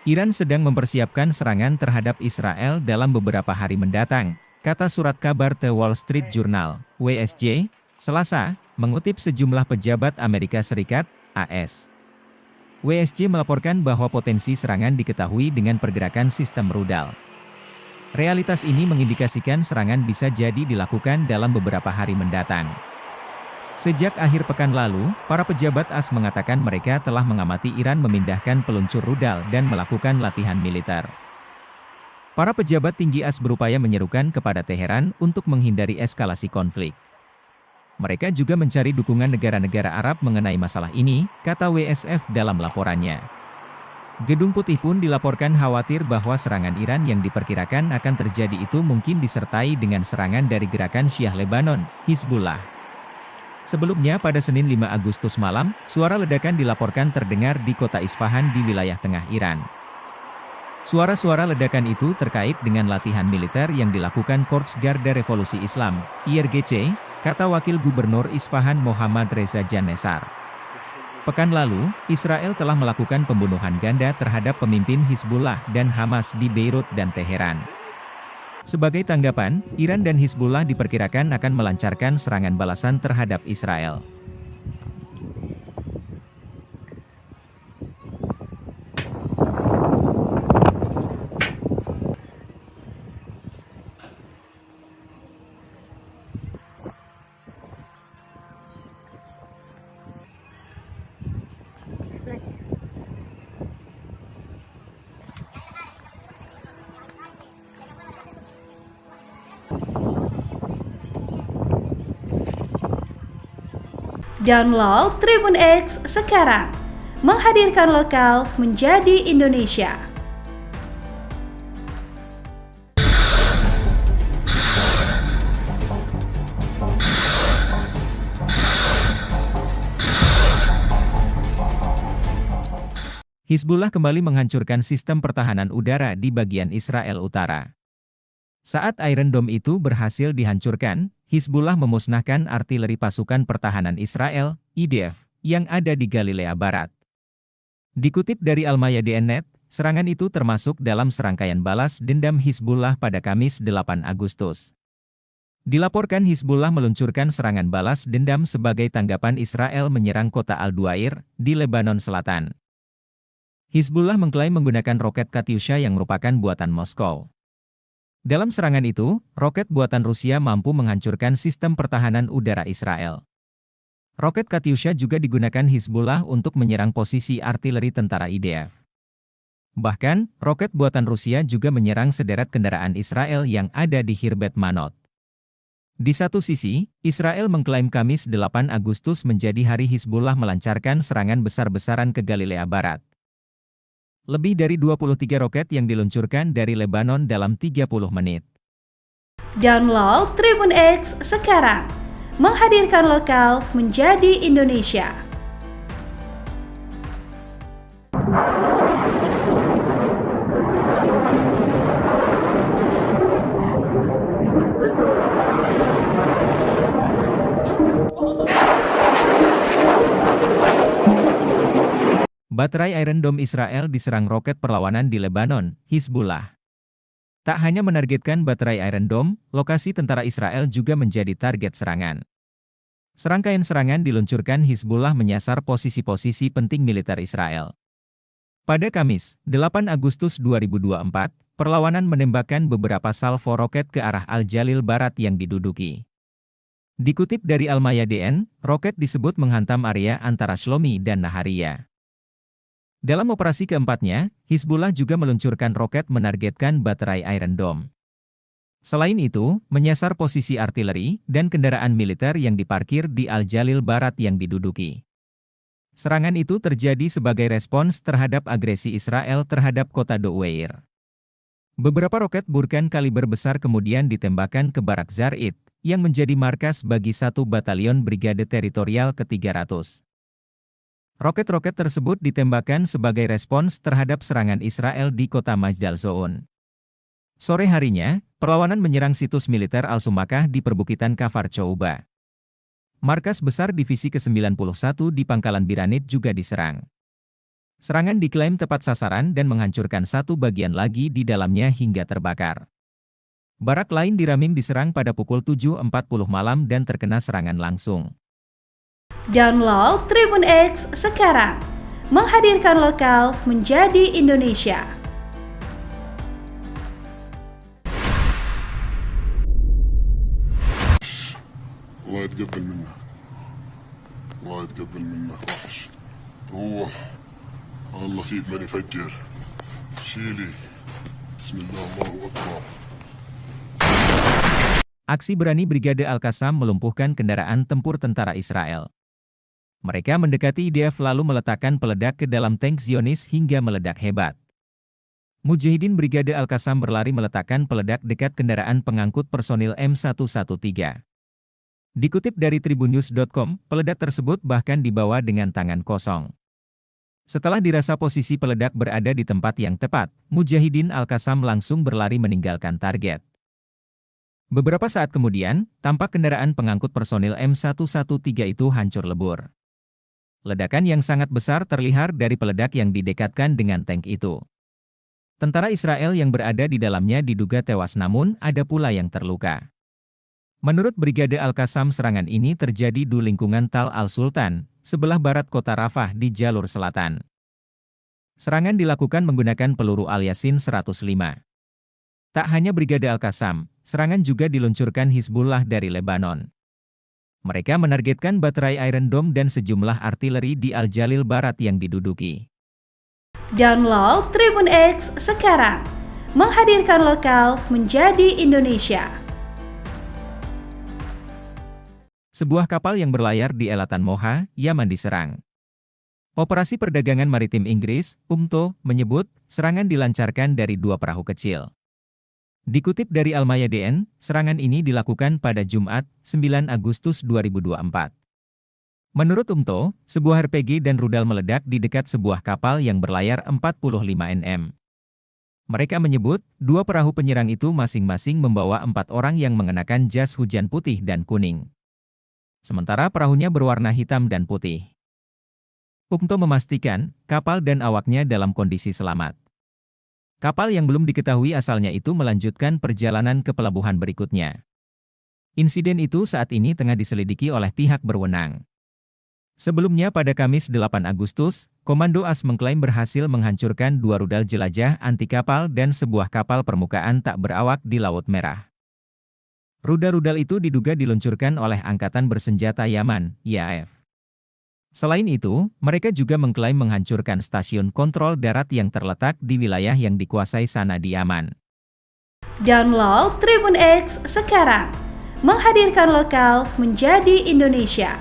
Iran sedang mempersiapkan serangan terhadap Israel dalam beberapa hari mendatang, kata surat kabar The Wall Street Journal, WSJ, Selasa, mengutip sejumlah pejabat Amerika Serikat, AS. WSJ melaporkan bahwa potensi serangan diketahui dengan pergerakan sistem rudal. Realitas ini mengindikasikan serangan bisa jadi dilakukan dalam beberapa hari mendatang. Sejak akhir pekan lalu, para pejabat AS mengatakan mereka telah mengamati Iran memindahkan peluncur rudal dan melakukan latihan militer. Para pejabat tinggi AS berupaya menyerukan kepada Teheran untuk menghindari eskalasi konflik. Mereka juga mencari dukungan negara-negara Arab mengenai masalah ini, kata WSF dalam laporannya. Gedung Putih pun dilaporkan khawatir bahwa serangan Iran yang diperkirakan akan terjadi itu mungkin disertai dengan serangan dari gerakan Syiah Lebanon, Hizbullah. Sebelumnya pada Senin 5 Agustus malam, suara ledakan dilaporkan terdengar di kota Isfahan di wilayah tengah Iran. Suara-suara ledakan itu terkait dengan latihan militer yang dilakukan Korps Garda Revolusi Islam, IRGC, kata Wakil Gubernur Isfahan Mohammad Reza Jannesar. Pekan lalu, Israel telah melakukan pembunuhan ganda terhadap pemimpin Hizbullah dan Hamas di Beirut dan Teheran. Sebagai tanggapan, Iran dan Hizbullah diperkirakan akan melancarkan serangan balasan terhadap Israel. Download Tribun X sekarang, menghadirkan lokal menjadi Indonesia. Hizbullah kembali menghancurkan sistem pertahanan udara di bagian Israel Utara. Saat Iron Dome itu berhasil dihancurkan, Hizbullah memusnahkan artileri pasukan pertahanan Israel, IDF, yang ada di Galilea Barat. Dikutip dari Al-Mayadeen.net, serangan itu termasuk dalam serangkaian balas dendam Hizbullah pada Kamis 8 Agustus. Dilaporkan Hizbullah meluncurkan serangan balas dendam sebagai tanggapan Israel menyerang kota Al-Duair, di Lebanon Selatan. Hizbullah mengklaim menggunakan roket Katyusha yang merupakan buatan Moskow. Dalam serangan itu, roket buatan Rusia mampu menghancurkan sistem pertahanan udara Israel. Roket Katyusha juga digunakan Hizbullah untuk menyerang posisi artileri tentara IDF. Bahkan, roket buatan Rusia juga menyerang sederet kendaraan Israel yang ada di Khirbet Manot. Di satu sisi, Israel mengklaim Kamis 8 Agustus menjadi hari Hizbullah melancarkan serangan besar-besaran ke Galilea Barat. Lebih dari 23 roket yang diluncurkan dari Lebanon dalam 30 menit. Download Tribun X sekarang, menghadirkan lokal menjadi Indonesia. Baterai Iron Dome Israel diserang roket perlawanan di Lebanon, Hizbullah. Tak hanya menargetkan baterai Iron Dome, lokasi tentara Israel juga menjadi target serangan. Serangkaian serangan diluncurkan Hizbullah menyasar posisi-posisi penting militer Israel. Pada Kamis, 8 Agustus 2024, perlawanan menembakkan beberapa salvo roket ke arah Al-Jalil Barat yang diduduki. Dikutip dari Al-Mayadeen, roket disebut menghantam area antara Shlomi dan Nahariya. Dalam operasi keempatnya, Hizbullah juga meluncurkan roket menargetkan baterai Iron Dome. Selain itu, menyasar posisi artileri dan kendaraan militer yang diparkir di Al-Jalil Barat yang diduduki. Serangan itu terjadi sebagai respons terhadap agresi Israel terhadap kota Doweir. Beberapa roket Burkan kaliber besar kemudian ditembakkan ke Barak Zarit, yang menjadi markas bagi satu batalion Brigade Teritorial ke-300. Roket-roket tersebut ditembakkan sebagai respons terhadap serangan Israel di kota Majdal Zoun. Sore harinya, perlawanan menyerang situs militer Al-Sumakah di perbukitan Kafar Chouba. Markas besar Divisi ke-91 di Pangkalan Biranit juga diserang. Serangan diklaim tepat sasaran dan menghancurkan satu bagian lagi di dalamnya hingga terbakar. Barak lain di Ramim diserang pada pukul 7.40 malam dan terkena serangan langsung. Download Tribun X sekarang, menghadirkan lokal menjadi Indonesia. الله يتقبل منه الله يتقبل منه وحش روح الله سيد من يفجر شيلي بسم الله الله أكبر. Aksi berani Brigade Al-Qassam melumpuhkan kendaraan tempur tentara Israel. Mereka mendekati IDF lalu meletakkan peledak ke dalam tank Zionis hingga meledak hebat. Mujahidin Brigade Al-Qassam berlari meletakkan peledak dekat kendaraan pengangkut personil M113. Dikutip dari tribunnews.com, peledak tersebut bahkan dibawa dengan tangan kosong. Setelah dirasa posisi peledak berada di tempat yang tepat, Mujahidin Al-Qassam langsung berlari meninggalkan target. Beberapa saat kemudian, tampak kendaraan pengangkut personil M113 itu hancur lebur. Ledakan yang sangat besar terlihat dari peledak yang didekatkan dengan tank itu. Tentara Israel yang berada di dalamnya diduga tewas, namun ada pula yang terluka. Menurut Brigade Al-Qassam, serangan ini terjadi di lingkungan Tal Al-Sultan, sebelah barat kota Rafah di jalur selatan. Serangan dilakukan menggunakan peluru Al-Yasin 105. Tak hanya Brigade Al-Qassam, serangan juga diluncurkan Hizbullah dari Lebanon. Mereka menargetkan baterai Iron Dome dan sejumlah artileri di Al-Jalil Barat yang diduduki. Download Tribun X sekarang, menghadirkan lokal menjadi Indonesia. Sebuah kapal yang berlayar di Elatan Moha, Yaman diserang. Operasi Perdagangan Maritim Inggris, UMTO, menyebut serangan dilancarkan dari dua perahu kecil. Dikutip dari Al-Mayadeen, serangan ini dilakukan pada Jumat, 9 Agustus 2024. Menurut UMTO, sebuah RPG dan rudal meledak di dekat sebuah kapal yang berlayar 45 nm. Mereka menyebut, dua perahu penyerang itu masing-masing membawa 4 orang yang mengenakan jas hujan putih dan kuning. Sementara perahunya berwarna hitam dan putih. UMTO memastikan, kapal dan awaknya dalam kondisi selamat. Kapal yang belum diketahui asalnya itu melanjutkan perjalanan ke pelabuhan berikutnya. Insiden itu saat ini tengah diselidiki oleh pihak berwenang. Sebelumnya pada Kamis 8 Agustus, Komando AS mengklaim berhasil menghancurkan 2 rudal jelajah anti kapal dan sebuah kapal permukaan tak berawak di Laut Merah. Rudal-rudal itu diduga diluncurkan oleh Angkatan Bersenjata Yaman, IAF. Selain itu, mereka juga mengklaim menghancurkan stasiun kontrol darat yang terletak di wilayah yang dikuasai sana di Yaman. Download Tribun X sekarang, menghadirkan lokal menjadi Indonesia.